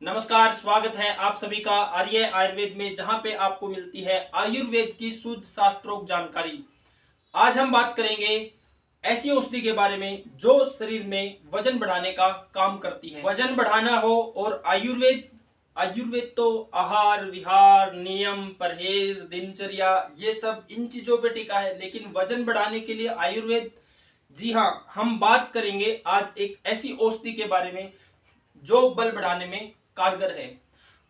नमस्कार, स्वागत है आप सभी का आर्य आयुर्वेद में, जहां पे आपको मिलती है आयुर्वेद की शुद्ध शास्त्रोक्त जानकारी। आज हम बात करेंगे ऐसी औषधि के बारे में जो शरीर में वजन बढ़ाने का काम करती है। वजन बढ़ाना हो और आयुर्वेद आयुर्वेद तो आहार विहार नियम परहेज दिनचर्या ये सब इन चीजों पे टिका है, लेकिन वजन बढ़ाने के लिए आयुर्वेद, जी हाँ, हम बात करेंगे आज एक ऐसी औषधि के बारे में जो बल बढ़ाने में कारगर है।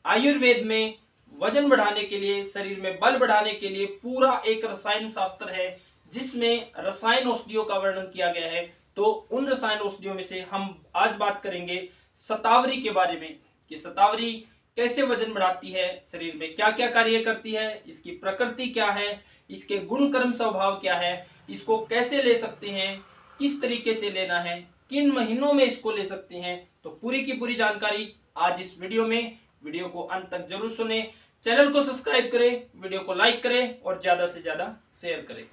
आयुर्वेद में वजन बढ़ाने के लिए, शरीर में बल बढ़ाने के लिए पूरा एक रसायन शास्त्र है, जिसमें रसायन औषधियों का वर्णन किया गया है। तो उन रसायन औषधियों में से हम आज बात करेंगे शतावरी के बारे में कि शतावरी कैसे वजन बढ़ाती है, शरीर में क्या क्या कार्य करती है, इसकी प्रकृति क्या है, इसके गुण कर्म स्वभाव क्या है, इसको कैसे ले सकते हैं, किस तरीके से लेना है, किन महीनों में इसको ले सकते हैं। तो पूरी की पूरी जानकारी आज इस वीडियो में, वीडियो को अंत तक जरूर सुने। चैनल को सब्सक्राइब करें, वीडियो को लाइक करें और ज्यादा से ज्यादा शेयर करें।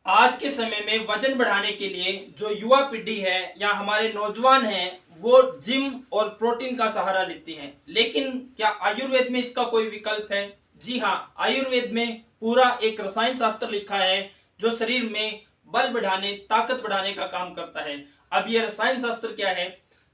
आज के समय में वजन बढ़ाने के लिए जो युवा पीढ़ी है या हमारे नौजवान हैं, वो जिम और प्रोटीन का सहारा लेते हैं, लेकिन क्या आयुर्वेद में इसका कोई विकल्प है? जी हाँ, आयुर्वेद में पूरा एक रसायन शास्त्र लिखा है जो शरीर में बल बढ़ाने, ताकत बढ़ाने का काम करता है। अब ये रसायन शास्त्र क्या है?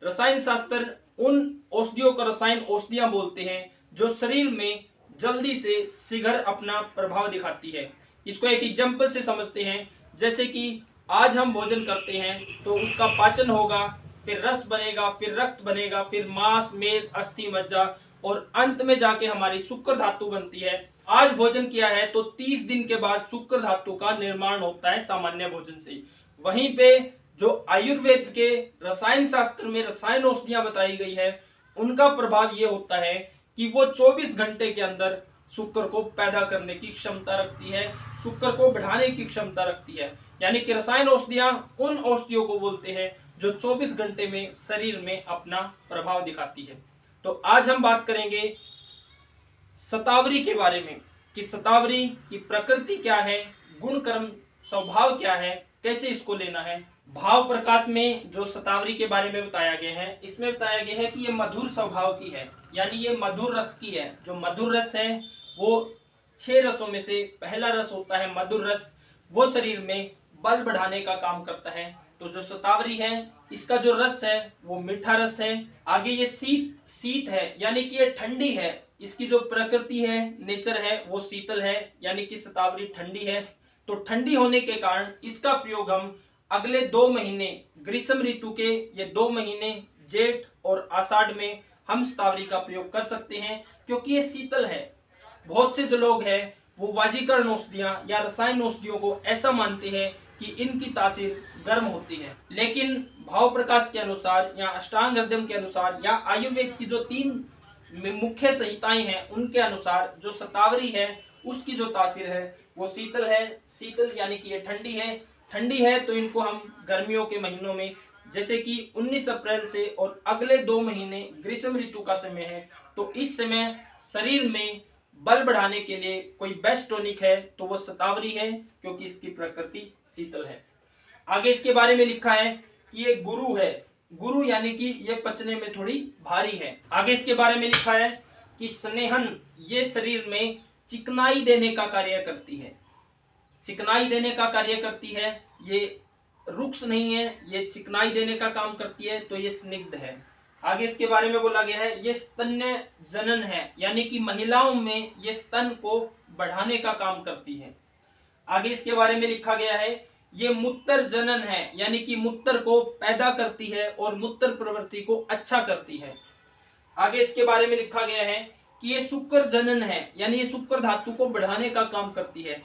रसायन शास्त्र उन औषधियों का रसायन औषधियां बोलते हैं जो शरीर में जल्दी से शीघ्र अपना प्रभाव दिखाती है। इसको एक एग्जाम्पल से समझते हैं, जैसे कि आज हम भोजन करते हैं तो उसका पाचन होगा, फिर रस बनेगा, फिर रक्त बनेगा, फिर मांस मेद अस्थि मज्जा और अंत में जाके हमारी शुक्र धातु बनती है। आज भोजन किया है तो 30 दिन के बाद शुक्र धातु का निर्माण होता है सामान्य भोजन से। वहीं पे जो आयुर्वेद के रसायन शास्त्र में रसायन औषधियां बताई गई है, उनका प्रभाव ये होता है कि वो 24 घंटे के अंदर शुक्र को पैदा करने की क्षमता रखती है, शुक्र को बढ़ाने की क्षमता रखती है। यानी कि रसायन औषधियां उन औषधियों को बोलते हैं जो 24 घंटे में शरीर में अपना प्रभाव दिखाती है। तो आज हम बात करेंगे शतावरी के बारे में कि शतावरी की प्रकृति क्या है, गुण कर्म स्वभाव क्या है, कैसे इसको लेना है। भाव प्रकाश में जो शतावरी के बारे में बताया गया है, इसमें बताया गया है कि ये मधुर स्वभाव की है, यानी ये मधुर रस की है। जो मधुर रस है वो 6 रसों में से पहला रस होता है मधुर रस, वो शरीर में बल बढ़ाने का काम करता है। तो जो शतावरी है, इसका जो रस है वो मीठा रस है। आगे ये शीत है, यानी कि ये ठंडी है। इसकी जो प्रकृति है, नेचर है, वो शीतल है, यानी कि शतावरी ठंडी है। तो ठंडी होने के कारण इसका प्रयोग हम अगले 2 महीने ग्रीष्म ऋतु के, ये 2 महीने जेठ और आषाढ़ में हम शतावरी का प्रयोग कर सकते हैं, क्योंकि ये शीतल है। बहुत से जो लोग हैं वो वाजीकरण औषधियां या रसायन औषधियों को ऐसा मानते हैं कि इनकी तासीर गर्म होती है, लेकिन भाव प्रकाश के अनुसार या अष्टांग हृदय के अनुसार या आयुर्वेद की जो 3 मुख्य संहिताएं हैं, उनके अनुसार जो शतावरी है उसकी जो तासीर है वो शीतल है। शीतल यानी कि ये ठंडी है। ठंडी है तो इनको हम गर्मियों के महीनों में, जैसे कि 19 अप्रैल से और अगले 2 महीने ग्रीष्म ऋतु का समय है, तो इस समय शरीर में बल बढ़ाने के लिए कोई बेस्ट टॉनिक है तो वो शतावरी है, क्योंकि इसकी प्रकृति शीतल है। आगे इसके बारे में लिखा है कि ये गुरु है। गुरु यानी कि ये पचने में थोड़ी भारी है। आगे इसके बारे में लिखा है कि स्नेहन, ये शरीर में चिकनाई देने का कार्य करती है। चिकनाई देने का कार्य करती है, ये रुक्ष नहीं है, ये चिकनाई देने का काम करती है, तो ये स्निग्ध है। आगे इसके बारे में बोला गया है ये स्तन्य जनन है, यानी कि महिलाओं में ये स्तन को बढ़ाने का काम करती है। आगे इसके बारे में लिखा गया है ये मूत्र जनन है, यानी कि मूत्र को पैदा करती है और मूत्र प्रवृत्ति को अच्छा करती है। आगे इसके बारे में लिखा गया है कि ये शुक्र जनन है, यानी ये शुक्र धातु को बढ़ाने का काम करती है।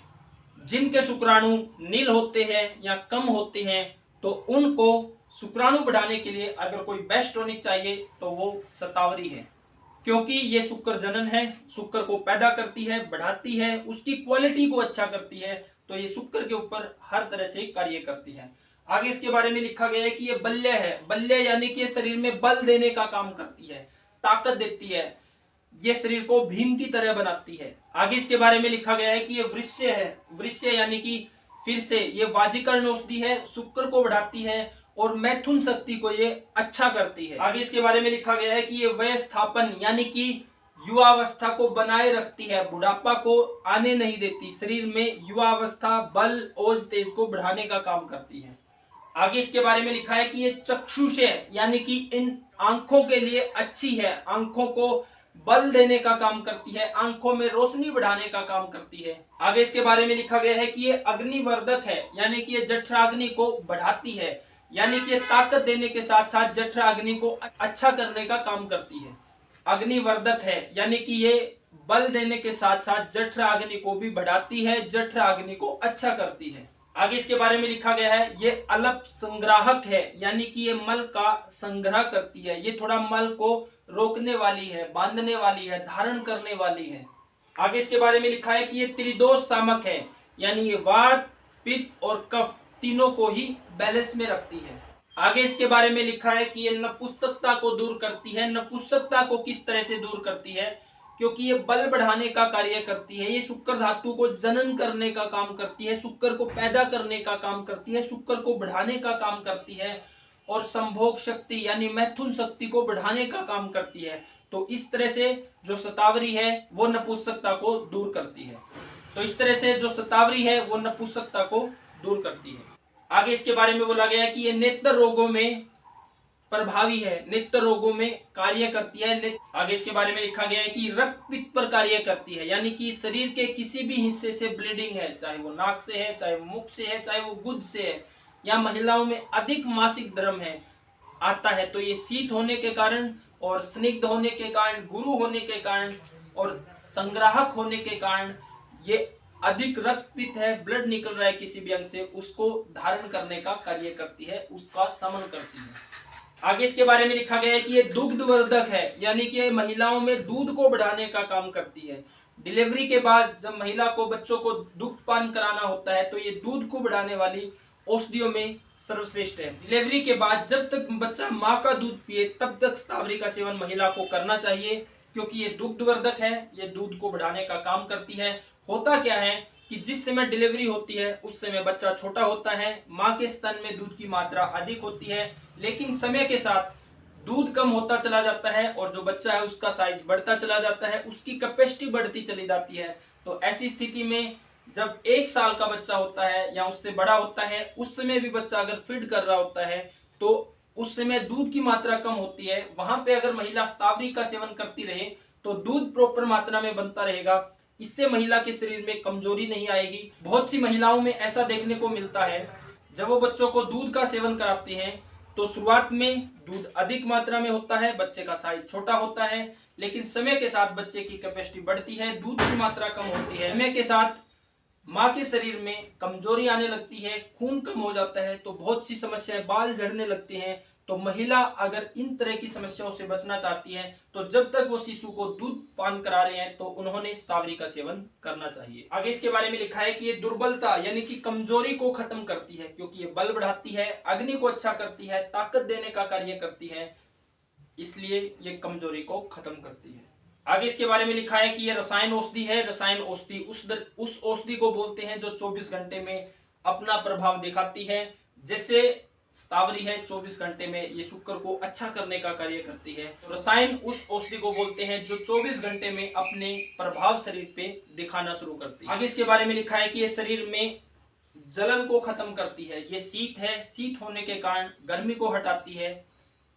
जिनके शुक्राणु नील होते हैं या कम होते हैं, तो उनको शुक्राणु बढ़ाने के लिए अगर कोई बेस्ट टॉनिक चाहिए तो वो शतावरी है, क्योंकि ये शुक्र जनन है, शुक्र को पैदा करती है, बढ़ाती है, उसकी क्वालिटी को अच्छा करती है, तो ये शुक्र के ऊपर हर तरह से कार्य करती है। आगे इसके बारे में लिखा गया है कि ये बल्य है। बल्य यानी कि शरीर में बल देने का काम करती है, ताकत देती है, ये शरीर को भीम की तरह बनाती है। आगे इसके बारे में लिखा गया है कि ये वृश्य है। वृश्य यानी कि फिर से ये वाजीकरण औषधि है, शुक्र को बढ़ाती है और मैथुन शक्ति को ये अच्छा करती है। आगे इसके बारे में लिखा गया है कि ये वय स्थापन यानी कि युवावस्था को बनाए रखती है, बुढ़ापा को आने नहीं देती, शरीर में युवावस्था, बल, ओज, तेज को बढ़ाने का काम करती है। आगे इसके बारे में लिखा है कि ये चक्षुषे यानी कि इन आंखों के लिए अच्छी है, आंखों को बल देने का काम करती है, आंखों में रोशनी बढ़ाने का काम करती है। आगे इसके बारे में लिखा गया है कि ये अग्निवर्धक है यानी कि ये जठराग्नि को बढ़ाती है, यानी कि ये ताकत देने के साथ साथ जठराग्नि को अच्छा करने का काम करती है। अग्निवर्धक है यानी कि ये बल देने के साथ साथ जठराग्नि को भी बढ़ाती है, जठराग्नि को अच्छा करती है। आगे इसके बारे में लिखा गया है ये अलप संग्राहक है यानी कि ये मल का संग्रह करती है, ये थोड़ा मल को रोकने वाली है, बांधने वाली है, धारण करने वाली है। आगे इसके बारे में लिखा है कि ये त्रिदोष सामक है यानी ये वात, पित्त और कफ तीनों को ही बैलेंस में रखती है। आगे इसके बारे में लिखा है कि ये नपुंसकता को दूर करती है। नपुंसकता को किस तरह से दूर करती है? क्योंकि ये बल बढ़ाने का कार्य करती है, ये शुक्र धातु को जनन करने का काम करती है, शुक्र को पैदा करने का काम करती है, शुक्र को बढ़ाने का काम करती है और संभोग शक्ति यानी मैथुन शक्ति को बढ़ाने का काम करती है। तो इस तरह से जो शतावरी है वो नपुंसकता को दूर करती है। तो इस तरह से जो शतावरी है वो नपुंसकता को दूर करती है। आगे इसके बारे में बोला गया है कि ये नेत्र रोगों में प्रभावी है, नेत्र रोगों में कार्य करती है। आगे इसके बारे में लिखा गया है कि रक्त पित्त पर कार्य करती है यानी कि शरीर के किसी भी हिस्से से ब्लीडिंग है, चाहे वो नाक से है, चाहे वो मुख से है, चाहे वो गुद से है, या महिलाओं में अधिक मासिक धर्म है आता है, तो ये शीत होने के कारण और स्निग्ध होने के कारण, गुरु होने के कारण और संग्राहक होने के कारण ये अधिक रक्तपित्त है, ब्लड निकल रहा है किसी भी अंग से, उसको धारण करने का कार्य करती है, उसका समन करती है। आगे इसके बारे में लिखा गया है कि ये दुग्धवर्धक है यानी कि महिलाओं में दूध को बढ़ाने का काम करती है। डिलीवरी के बाद जब महिला को, बच्चों को दूध पान कराना होता है तो ये दूध को बढ़ाने वाली औषधियों में सर्वश्रेष्ठ है। डिलीवरी के बाद जब तक बच्चा माँ का दूध पिए तब तक शतावरी का सेवन महिला को करना चाहिए, क्योंकि ये दुग्धवर्धक है, ये दूध को बढ़ाने का काम करती है। होता क्या है कि जिस समय डिलीवरी होती है उस समय बच्चा छोटा होता है, माँ के स्तन में दूध की मात्रा अधिक होती है, लेकिन समय के साथ दूध कम होता चला जाता है और जो बच्चा है उसका साइज बढ़ता चला जाता है, उसकी कैपेसिटी बढ़ती चली जाती है। तो ऐसी स्थिति में जब 1 साल का बच्चा होता है या उससे बड़ा होता है, उस समय भी बच्चा अगर फीड कर रहा होता है तो उस समय दूध की मात्रा कम होती है। वहां पे अगर महिला शतावरी का सेवन करती रहे तो दूध प्रॉपर मात्रा में बनता रहेगा, इससे महिला के शरीर में कमजोरी नहीं आएगी। बहुत सी महिलाओं में ऐसा देखने को मिलता है, जब वो बच्चों को दूध का सेवन कराती हैं तो शुरुआत में दूध अधिक मात्रा में होता है, बच्चे का साइज छोटा होता है, लेकिन समय के साथ बच्चे की कैपेसिटी बढ़ती है, दूध की मात्रा कम होती है, समय के साथ माँ के शरीर में कमजोरी आने लगती है, खून कम हो जाता है, तो बहुत सी समस्याएं, बाल झड़ने लगते हैं। तो महिला अगर इन तरह की समस्याओं से बचना चाहती है तो जब तक वो शिशु को दूध पान करा रहे हैं तो उन्होंने शतावरी का सेवन करना चाहिए। आगे इसके बारे में लिखा है कि ये दुर्बलता यानी कि कमजोरी को खत्म करती है, क्योंकि ये बल बढ़ाती है, अग्नि को अच्छा करती है, ताकत देने का कार्य करती है, इसलिए ये कमजोरी को खत्म करती है। आगे इसके बारे में लिखा है कि ये रसायन औषधि है। रसायन औषधि उस औषधि को बोलते हैं जो 24 घंटे में अपना प्रभाव दिखाती है। जैसे शतावरी है 24 घंटे में ये शुक्र को अच्छा करने का कार्य करती है, तो रसायन उस औषधि को बोलते हैं जो 24 घंटे में अपने प्रभाव शरीर पे दिखाना शुरू करती है। आगे इसके बारे में लिखा है कि ये शरीर में जलन को खत्म करती है। ये शीत है, शीत होने के कारण गर्मी को हटाती है,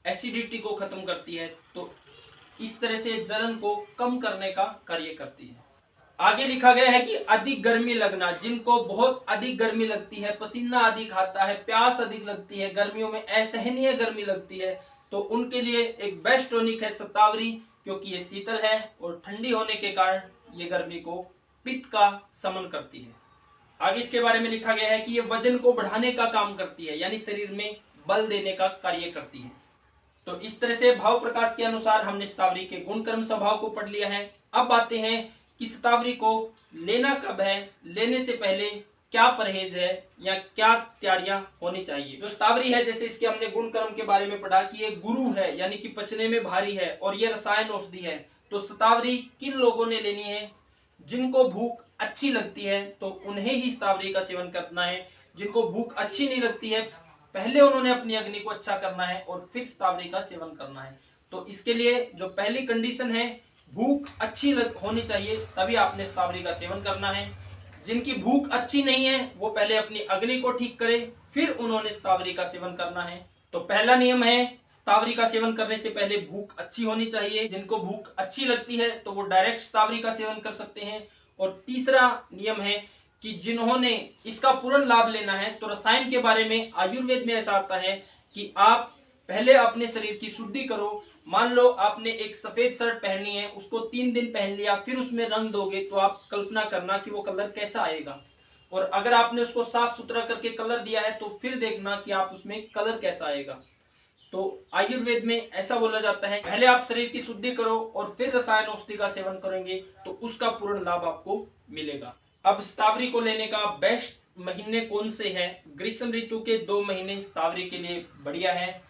एसिडिटी को खत्म करती है, तो इस तरह से जलन को कम करने का कार्य करती है। आगे लिखा गया है कि अधिक गर्मी लगना, जिनको बहुत अधिक गर्मी लगती है, पसीना अधिक आता है, प्यास अधिक लगती है, गर्मियों में असहनीय गर्मी लगती है, तो उनके लिए एक बेस्ट टॉनिक है शतावरी, क्योंकि ये शीतल है और ठंडी होने के कारण ये गर्मी को, पित्त का समन करती है। आगे इसके बारे में लिखा गया है कि ये वजन को बढ़ाने का काम करती है, यानी शरीर में बल देने का कार्य करती है। तो इस तरह से भाव प्रकाश के अनुसार हमने शतावरी के गुण कर्म स्वभाव को पढ़ लिया है। अब आते हैं कि शतावरी को लेना कब है, लेने से पहले क्या परहेज है या क्या तैयारियां होनी चाहिए। जो शतावरी है, जैसे इसके हमने गुण कर्म के बारे में पढ़ा कि ये गुरु है यानी कि पचने में भारी है और ये रसायन औषधि है। तो शतावरी किन लोगों ने लेनी है? जिनको भूख अच्छी लगती है तो उन्हें ही शतावरी का सेवन करना है। जिनको भूख अच्छी नहीं लगती है पहले उन्होंने अपनी अग्नि को अच्छा करना है और फिर स्तावरी का सेवन करना है। तो इसके लिए जो पहली कंडीशन है, भूख अच्छी होनी चाहिए, तभी आपने स्तावरी का सेवन करना है। जिनकी भूख अच्छी नहीं है वो पहले अपनी अग्नि को ठीक करे, फिर उन्होंने स्तावरी का सेवन करना है। तो पहला नियम है, स्तावरी का सेवन करने से पहले भूख अच्छी होनी चाहिए। जिनको भूख अच्छी लगती है तो वो डायरेक्ट स्तावरी का सेवन कर सकते हैं। और तीसरा नियम है कि जिन्होंने इसका पूर्ण लाभ लेना है, तो रसायन के बारे में आयुर्वेद में ऐसा आता है कि आप पहले अपने शरीर की शुद्धि करो। मान लो आपने एक सफेद शर्ट पहनी है, उसको 3 दिन पहन लिया, फिर उसमें रंग दोगे तो आप कल्पना करना कि वो कलर कैसा आएगा। और अगर आपने उसको साफ सुथरा करके कलर दिया है तो फिर देखना कि आप उसमें कलर कैसा आएगा। तो आयुर्वेद में ऐसा बोला जाता है, पहले आप शरीर की शुद्धि करो और फिर रसायन औषधि का सेवन करेंगे तो उसका पूर्ण लाभ आपको मिलेगा। अब स्तावरी को लेने का बेस्ट महीने कौन से हैं? ग्रीष्म ऋतु के 2 महीने स्तावरी के लिए बढ़िया है,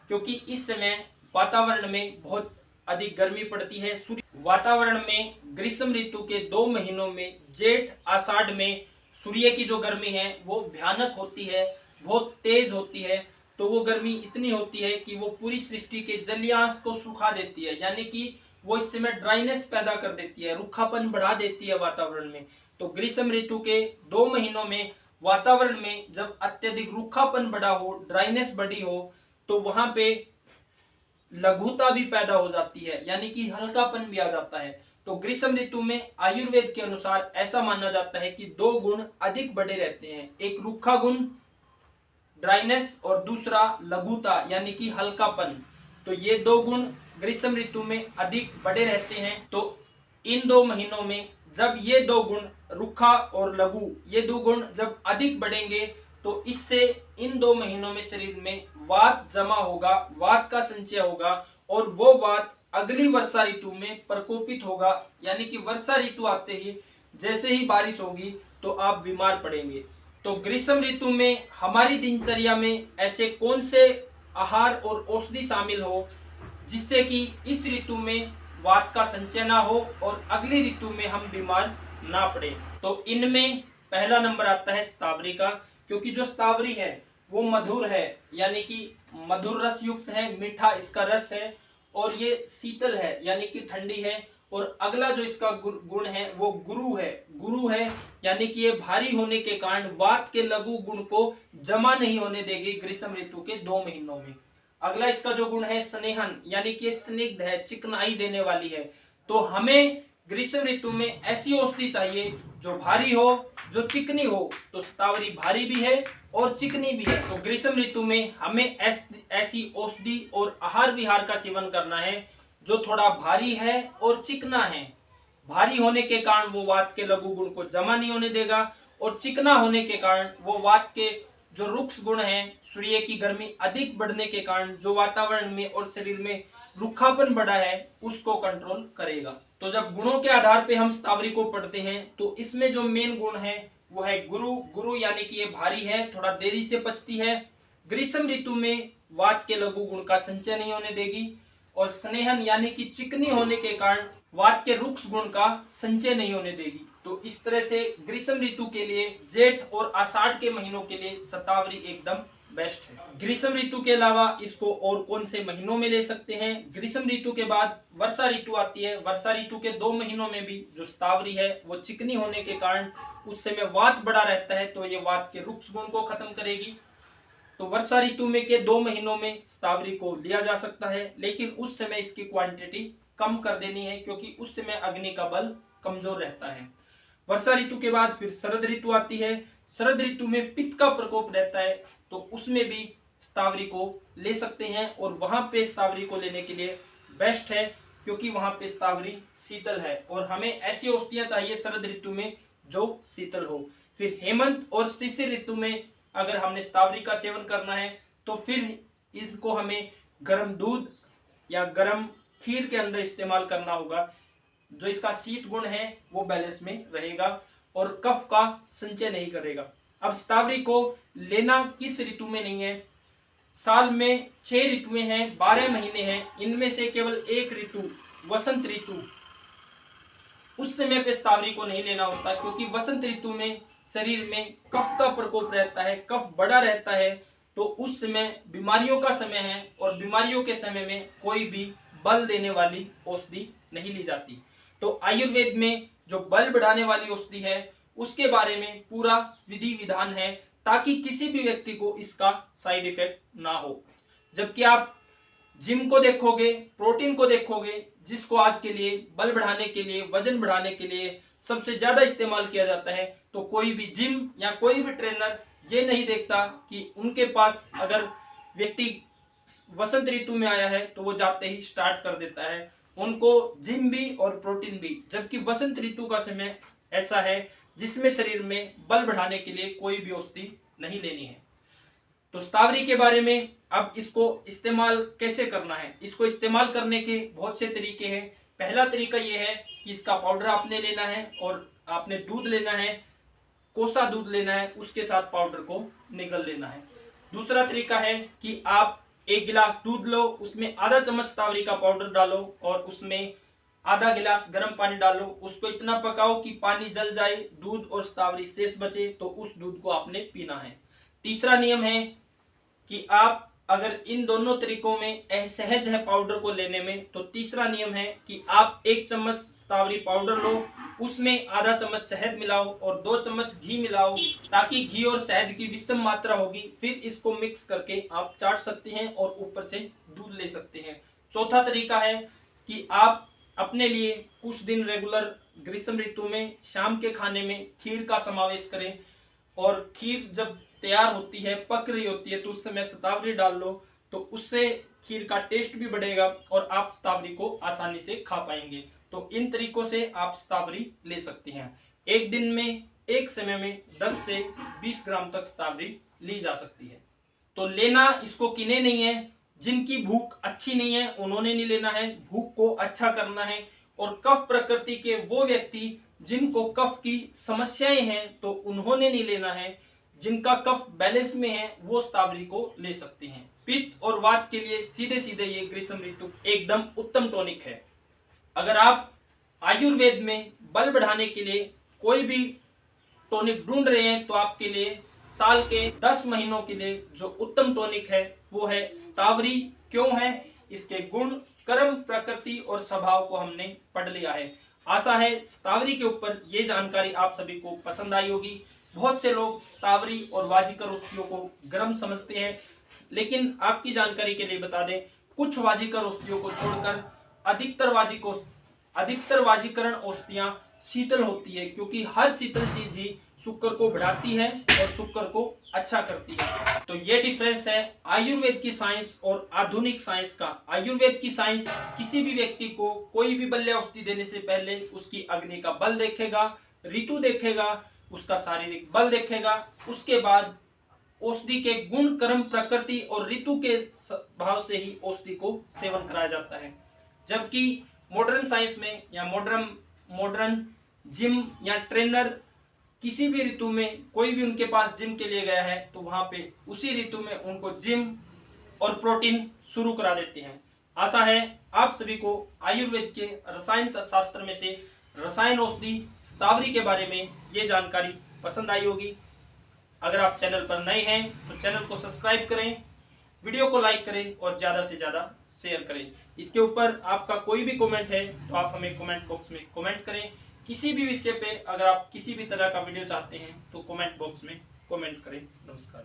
क्योंकि इस समय वातावरण में बहुत अधिक गर्मी पड़ती है। वातावरण में ग्रीष्म ऋतु के 2 महीनों में जेठ आषाढ़ में सूर्य की जो गर्मी है वो भयानक होती है, बहुत तेज होती है। तो वो गर्मी इतनी होती है कि वो पूरी सृष्टि के जलीयांश को सुखा देती है, यानी कि वो इस समय ड्राइनेस पैदा कर देती है, रुखापन बढ़ा देती है वातावरण में। तो ग्रीष्म ऋतु के 2 महीनों में वातावरण में जब अत्यधिक रुखापन बढ़ा हो, ड्राइनेस बढ़ी हो, तो वहां पे लघुता भी पैदा हो जाती है, यानी कि हल्कापन भी आ जाता है। तो ग्रीष्म ऋतु में आयुर्वेद के अनुसार ऐसा माना जाता है कि 2 गुण अधिक बढ़े रहते हैं, एक रूखा गुण ड्राइनेस और दूसरा लघुता यानी कि हल्कापन। तो ये 2 गुण ग्रीष्म ऋतु में अधिक बढ़े रहते हैं। तो इन 2 महीनों में जब ये 2 गुण रूखा और लघु, ये 2 गुण जब अधिक बढ़ेंगे तो इससे इन 2 महीनों में शरीर में वात जमा होगा, वात का संचय होगा, और वो वात अगली वर्षा ऋतु में प्रकोपित होगा, यानी कि वर्षा ऋतु आते ही जैसे ही बारिश होगी तो आप बीमार पड़ेंगे। तो ग्रीष्म ऋतु में हमारी दिनचर्या में ऐसे कौन से आहार और औषधि शामिल हो जिससे कि इस ऋतु में वात का संचय ना हो और अगली ऋतु में हम बीमार ना पड़े। तो इनमें पहला नंबर आता है स्तावरी का, क्योंकि जो स्तावरी है वो मधुर है, यानी कि मधुर रस युक्त है, मीठा इसका रस है, और ये शीतल है यानी कि ठंडी है। और अगला जो इसका गुण है वो गुरु है, यानी कि ये भारी होने के कारण वात के लघु गुण को जमा नहीं होने देगी ग्रीष्म ऋतु के 2 महीनों में। अगला इसका जो गुण है स्नेहन, यानी कि स्निग्ध है, चिकनाई देने वाली है। तो हमें ग्रीष्म ऋतु में ऐसी औषधि चाहिए जो भारी हो, जो चिकनी हो। तो स्तावरी भारी भी है और चिकनी भी है। तो ग्रीष्म ऋतु में हमें ऐसी औषधि और आहार विहार का सेवन करना है जो थोड़ा भारी है और चिकना है। भारी होने के कारण वो वात के लघु गुण को जमा नहीं होने देगा, और चिकना होने के कारण वो वात के जो रुक्ष गुण हैं, सूर्य की गर्मी अधिक बढ़ने के कारण जो वातावरण में और शरीर में रुखापन बढ़ा है उसको कंट्रोल करेगा। तो जब गुणों के आधार पे हम स्तावरी को पढ़ते हैं तो इसमें जो मेन गुण है वो है गुरु, यानी कि ये भारी है, थोड़ा देरी से पचती है, ग्रीष्म ऋतु में वात के लघु गुण का संचय नहीं होने देगी, और स्नेहन यानी कि चिकनी होने के कारण वात के रुक्ष गुण का संचय नहीं होने देगी। तो इस तरह से ग्रीष्म ऋतु के लिए जेठ और आषाढ़ के महीनों के लिए स्तावरी एकदम बेस्ट है। ग्रीष्म ऋतु के अलावा इसको और कौन से महीनों में ले सकते हैं? ग्रीष्म ऋतु के बाद वर्षा ऋतु आती है। वर्षा ऋतु के 2 महीनों में भी जो स्तावरी है वो चिकनी होने के कारण उस समय वात बढ़ा रहता है, तो ये वात के रुक्ष गुण को खत्म करेगी। तो वर्षा ऋतु में के 2 महीनों में स्तावरी को लिया जा सकता है, लेकिन उस समय इसकी क्वांटिटी कम कर देनी है क्योंकि उस समय अग्नि का बल कमजोर रहता है। वर्षा ऋतु के बाद फिर शरद ऋतु आती है। शरद ऋतु में पित्त का प्रकोप रहता है, तो उसमें भी स्तावरी को ले सकते हैं, और वहां पे स्तावरी को लेने के लिए बेस्ट है क्योंकि वहां पे स्तावरी शीतल है, और हमें ऐसी औषधियां चाहिए शरद ऋतु में जो शीतल हो। फिर हेमंत और शिशिर ऋतु में अगर हमने स्तावरी का सेवन करना है तो फिर इसको हमें गर्म दूध या गर्म खीर के अंदर इस्तेमाल करना होगा। जो इसका शीत गुण है वो बैलेंस में रहेगा और कफ का संचय नहीं करेगा। अब स्तावरी को लेना किस ऋतु में नहीं है? साल में 6 ऋतुएं हैं, 12 महीने हैं, इनमें से केवल एक ऋतु वसंत ऋतु, उस समय पे स्तावरी को नहीं लेना होता क्योंकि वसंत ऋतु में शरीर में कफ का प्रकोप रहता है, कफ बढ़ा रहता है, तो तो उस समय बीमारियों का समय है और बीमारियों के समय में कोई भी बल देने वाली औषधि नहीं ली जाती। तो आयुर्वेद में जो बल बढ़ाने वाली औषधि है उसके बारे में पूरा विधि विधान है, ताकि किसी भी व्यक्ति को इसका साइड इफेक्ट ना हो। जबकि आप जिम को देखोगे, प्रोटीन को देखोगे, जिसको आज के लिए बल बढ़ाने के लिए, वजन बढ़ाने के लिए सबसे ज्यादा इस्तेमाल किया जाता है, तो कोई भी जिम या कोई भी ट्रेनर ये नहीं देखता कि उनके पास अगर व्यक्ति वसंत ऋतु में आया है तो वो जाते ही स्टार्ट कर देता है, उनको जिम भी और प्रोटीन भी। जबकि वसंत ऋतु का समय ऐसा है जिसमें शरीर में बल बढ़ाने के लिए कोई भी औषधि नहीं लेनी है। तो शतावरी के बारे में, अब इसको इस्तेमाल कैसे करना है। इसको इस्तेमाल करने के बहुत से तरीके हैं। पहला तरीका यह है कि इसका पाउडर आपने लेना है और आपने दूध लेना है, कोसा दूध लेना है, उसके साथ पाउडर को निगल लेना है। दूसरा तरीका है कि आप 1 गिलास दूध लो, उसमें आधा चम्मच शतावरी का पाउडर डालो और उसमें आधा गिलास गर्म पानी डालो, उसको इतना पकाओ कि पानी जल जाए, दूध और शतावरी शेष बचे, तो उस दूध को आपने पीना है। तीसरा नियम है कि आप अगर इन दोनों तरीकों में असहज है पाउडर को लेने में, तो तीसरा नियम है कि आप 1 चम्मच शतावरी पाउडर लो, उसमें आधा चम्मच शहद मिलाओ और 2 चम्मच घी मिलाओ, ताकि घी और शहद की विषम मात्रा होगी। फिर इसको मिक्स करके आप चाट सकते हैं और ऊपर से दूध ले सकते हैं। चौथा तरीका है कि आप अपने लिए कुछ दिन रेगुलर ग्रीष्म ऋतु में शाम के खाने में खीर का समावेश करें, और खीर जब तैयार होती है, पक रही होती है, तो उस समय शतावरी डाल लो, तो उससे खीर का टेस्ट भी बढ़ेगा और आप शतावरी को आसानी से खा पाएंगे। तो इन तरीकों से आप शतावरी ले सकते हैं। एक दिन में एक समय में 10 से 20 ग्राम तक शतावरी ली जा सकती है। तो लेना इसको किने नहीं है, जिनकी भूख अच्छी नहीं है उन्होंने नहीं लेना है, भूख को अच्छा करना है। और कफ प्रकृति के वो व्यक्ति जिनको कफ की समस्याएं हैं तो उन्होंने नहीं लेना है। जिनका कफ बैलेंस में है वो शतावरी को ले सकते हैं। पित्त और वात के लिए सीधे सीधे ये ग्रीष्म ऋतु एकदम उत्तम टॉनिक है। अगर आप आयुर्वेद में बल बढ़ाने के लिए कोई भी टॉनिक ढूंढ रहे हैं, तो आपके लिए साल के 10 महीनों के लिए जो उत्तम टॉनिक है वो है शतावरी। क्यों है, इसके गुण, कर्म, प्रकृति और स्वभाव को हमने पढ़ लिया है। आशा है शतावरी के ऊपर ये जानकारी आप सभी को पसंद आई होगी। बहुत से लोग शतावरी और वाजीकर औषधियों को गर्म समझते हैं, लेकिन आपकी जानकारी के लिए बता दें, कुछ वाजीकर औषधियों को छोड़कर अधिकतर वाजीकरण औषधियां शीतल होती है, क्योंकि हर शीतल चीज ही शुक्र को बढ़ाती है और शुक्र को अच्छा करती है। तो ये डिफरेंस है आयुर्वेद की साइंस और आधुनिक साइंस का। आयुर्वेद की साइंस किसी भी व्यक्ति को कोई भी बल्य औषधि देने से पहले उसकी अग्नि का बल देखेगा, ऋतु देखेगा, उसका शारीरिक बल देखेगा, उसके बाद औषधि के गुण, कर्म, प्रकृति और ऋतु के भाव से ही औषधि को सेवन कराया जाता है। जबकि मॉडर्न साइंस में या मॉडर्न जिम या ट्रेनर किसी भी ऋतु में कोई भी उनके पास जिम के लिए गया है तो वहां पे उसी ऋतु में उनको जिम और प्रोटीन शुरू करा देते हैं। आशा है आप सभी को आयुर्वेद के रसायन शास्त्र में से रसायन औषधि शतावरी के बारे में ये जानकारी पसंद आई होगी। अगर आप चैनल पर नए हैं तो चैनल को सब्सक्राइब करें, वीडियो को लाइक करें और ज़्यादा से ज़्यादा शेयर करें। इसके ऊपर आपका कोई भी कमेंट है तो आप हमें कमेंट बॉक्स में कमेंट करें। किसी भी विषय पे अगर आप किसी भी तरह का वीडियो चाहते हैं तो कमेंट बॉक्स में कमेंट करें। नमस्कार।